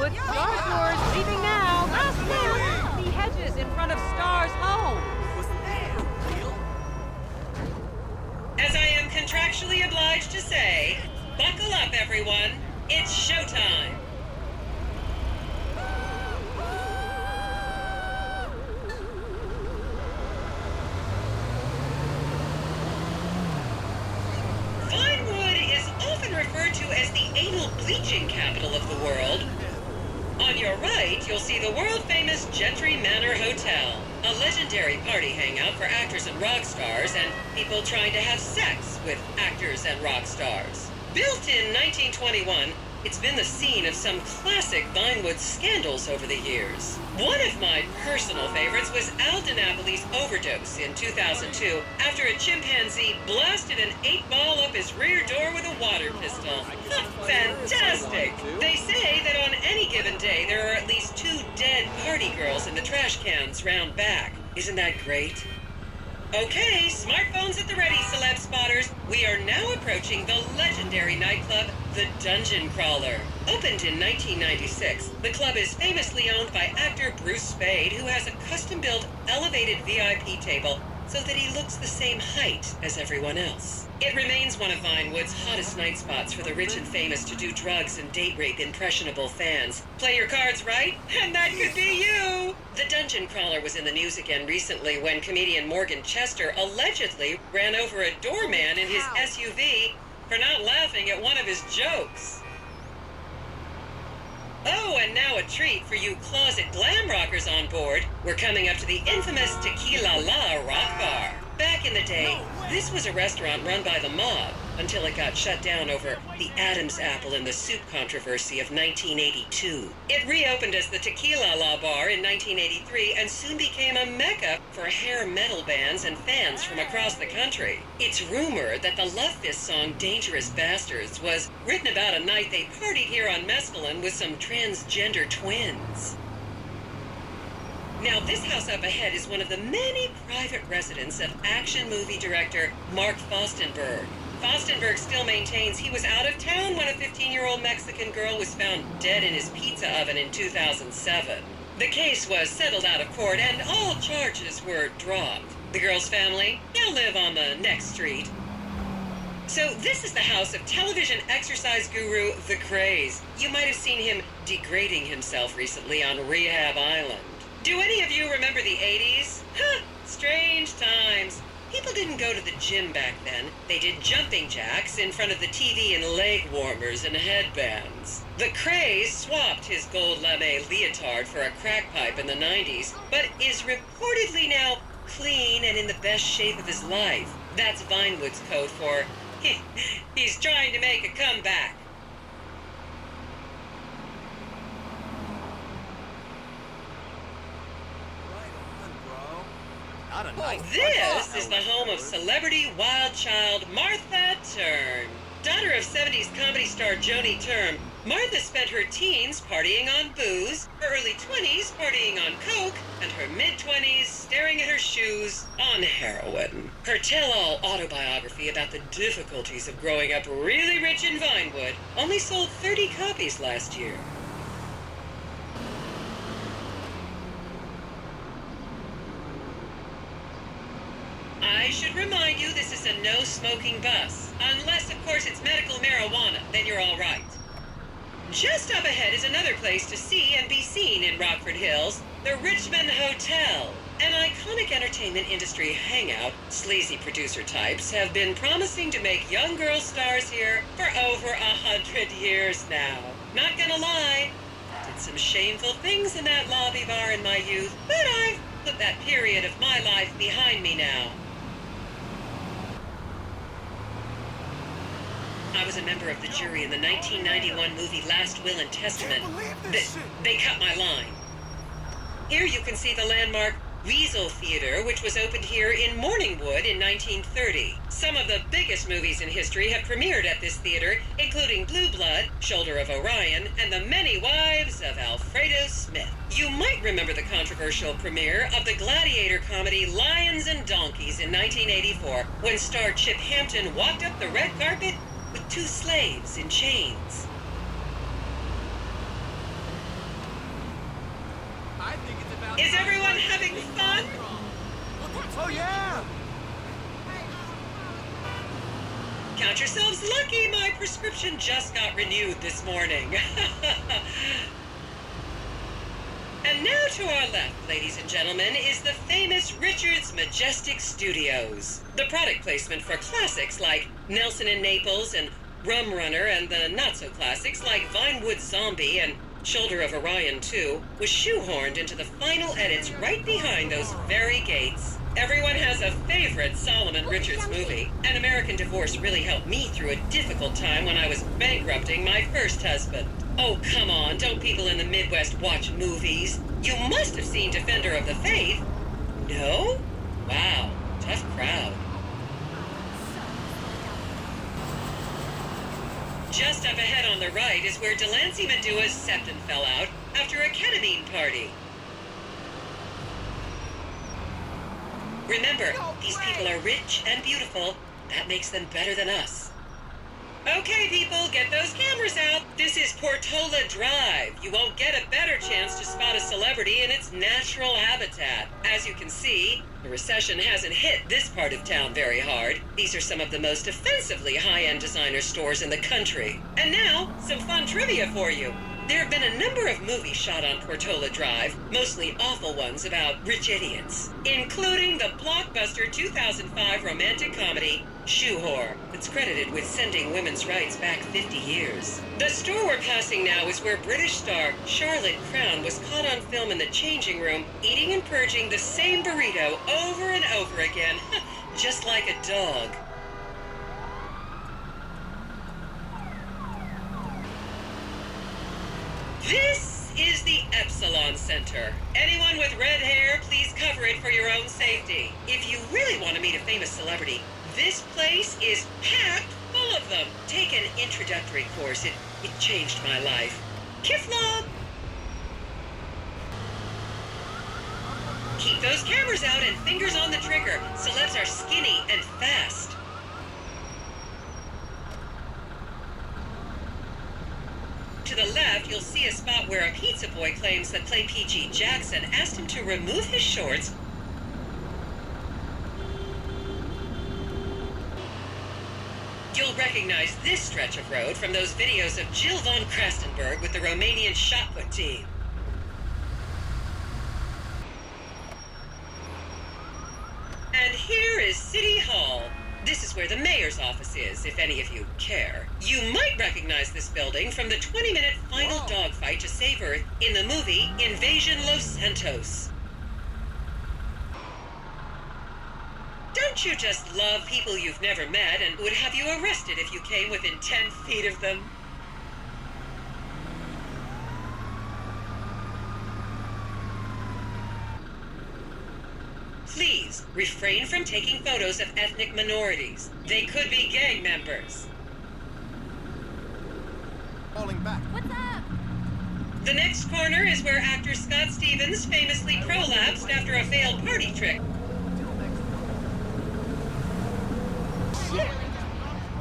Vinewood Star Tours leaving now. Last chance. The hedges in front of Star's home. As I am contractually obliged to say, buckle up, everyone. It's showtime. Vinewood is often referred to as the anal bleaching capital of the world. On your right, you'll see the world-famous Gentry Manor Hotel, a legendary party hangout for actors and rock stars and people trying to have sex with actors and rock stars. Built in 1921, it's been the scene of some classic Vinewood scandals over the years. One of my personal favorites was Al DiNapoli's overdose in 2002 after a chimpanzee blasted an 8-ball up his rear door with a water pistol. Fantastic! They say that on any given day there are at least 2 dead party girls in the trash cans round back. Isn't that great? Okay, smartphones at the ready, celeb spotters. We are now approaching the legendary nightclub, the Dungeon Crawler. Opened in 1996, the club is famously owned by actor Bruce Spade, who has a custom-built elevated VIP table so that he looks the same height as everyone else. It remains one of Vinewood's hottest night spots for the rich and famous to do drugs and date rape impressionable fans. Play your cards right, and that could be you! The Dungeon Crawler was in the news again recently when comedian Morgan Chester allegedly ran over a doorman in his SUV for not laughing at one of his jokes. Oh, and now a treat for you closet glam rockers on board. We're coming up to the infamous Tequila La Rock Bar. Back in the day, this was a restaurant run by the mob until it got shut down over the Adam's apple in the soup controversy of 1982. It reopened as the Tequila La Bar in 1983 and soon became a mecca for hair metal bands and fans from across the country. It's rumored that the Love Fist song Dangerous Bastards was written about a night they partied here on Mescaline with some transgender twins. Now, this house up ahead is one of the many private residences of action movie director Mark Fostenberg. Fostenberg still maintains he was out of town when a 15-year-old Mexican girl was found dead in his pizza oven in 2007. The case was settled out of court and all charges were dropped. The girl's family now live on the next street. So this is the house of television exercise guru The Craze. You might have seen him degrading himself recently on Rehab Island. Do any of you remember the 80s? Huh, strange times. People didn't go to the gym back then. They did jumping jacks in front of the TV and leg warmers and headbands. The Craze swapped his gold lame leotard for a crack pipe in the 90s, but is reportedly now clean and in the best shape of his life. That's Vinewood's code for, he's trying to make a comeback. This is the home of celebrity wild child Martha Turn. Daughter of 70s comedy star Joni Term, Martha spent her teens partying on booze, her early 20s partying on coke, and her mid-20s staring at her shoes on heroin. Her tell-all autobiography about the difficulties of growing up really rich in Vinewood only sold 30 copies last year. I should remind you this is a no-smoking bus. Unless, of course, it's medical marijuana, then you're all right. Just up ahead is another place to see and be seen in Rockford Hills, the Richmond Hotel. An iconic entertainment industry hangout, sleazy producer types have been promising to make young girl stars here for over 100 years now. Not gonna lie, did some shameful things in that lobby bar in my youth, but I've put that period of my life behind me now. I was a member of the jury in the 1991 movie Last Will and Testament. They cut my line. Here you can see the landmark Weasel Theater, which was opened here in Morningwood in 1930. Some of the biggest movies in history have premiered at this theater, including Blue Blood, Shoulder of Orion, and The Many Wives of Alfredo Smith. You might remember the controversial premiere of the gladiator comedy Lions and Donkeys in 1984, when star Chip Hampton walked up the red carpet with 2 slaves in chains. Is everyone having fun? Oh, yeah! Count yourselves lucky, my prescription just got renewed this morning. And now to our left, ladies and gentlemen, is the famous Richard's Majestic Studios. The product placement for classics like Nelson and Naples and Rum Runner, and the not-so-classics like Vinewood Zombie and Shoulder of Orion 2 was shoehorned into the final edits right behind those very gates. Everyone has a favorite Solomon Richards movie. An American Divorce really helped me through a difficult time when I was bankrupting my first husband. Oh, come on, don't people in the Midwest watch movies? You must have seen Defender of the Faith. No? Wow, tough crowd. Just up ahead on the right is where Delancey Medua's septum fell out after a ketamine party. Remember, these people are rich and beautiful. That makes them better than us. Okay, people, get those cameras out. This is Portola Drive. You won't get a better chance to spot a celebrity in its natural habitat. As you can see, the recession hasn't hit this part of town very hard. These are some of the most offensively high-end designer stores in the country. And now, some fun trivia for you. There have been a number of movies shot on Portola Drive, mostly awful ones about rich idiots, including the blockbuster 2005 romantic comedy, Shoe Whore, that's credited with sending women's rights back 50 years. The store we're passing now is where British star Charlotte Crown was caught on film in the changing room, eating and purging the same burrito over and over again, just like a dog. This is the Epsilon Center. Anyone with red hair, please cover it for your own safety. If you really want to meet a famous celebrity, this place is packed full of them. Take an introductory course. It changed my life. Kifla! Keep those cameras out and fingers on the trigger. Celebs are skinny and fast. To the left, you'll see a spot where a pizza boy claims that Clay P.G. Jackson asked him to remove his shorts You'll recognize this stretch of road from those videos of Jill von Krastenberg with the Romanian shot put team. And here is City Hall. This is where the mayor's office is, if any of you care. You might recognize this building from the 20-minute final dogfight to save Earth in the movie Invasion Los Santos. Don't you just love people you've never met and would have you arrested if you came within 10 feet of them? Please, refrain from taking photos of ethnic minorities. They could be gang members. Falling back. What's up? The next corner is where actor Scott Stevens famously prolapsed after a failed party trick.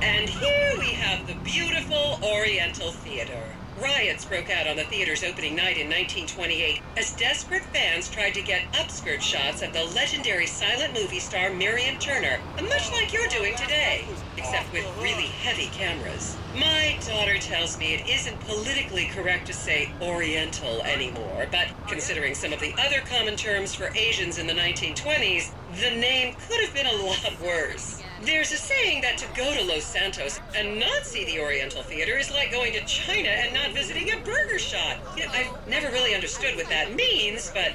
And here we have the beautiful Oriental Theater. Riots broke out on the theater's opening night in 1928 as desperate fans tried to get upskirt shots of the legendary silent movie star Miriam Turner, much like you're doing today, except with really heavy cameras. My daughter tells me it isn't politically correct to say Oriental anymore, but considering some of the other common terms for Asians in the 1920s, the name could have been a lot worse. There's a saying that to go to Los Santos and not see the Oriental Theater is like going to China and not visiting a burger shop. You know, I've never really understood what that means, but...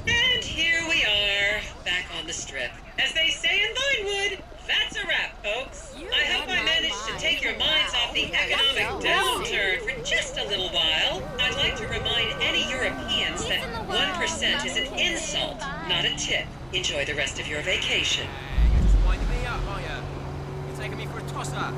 And here we are, back on the Strip. As they say in Vinewood, that's a wrap, folks. I hope I managed to take your minds off the economic downturn for just a little while. I'd like to remind any Europeans that 1% is an insult, not a tip. Enjoy the rest of your vacation. You're just winding me up, are you? You're taking me for a tosser.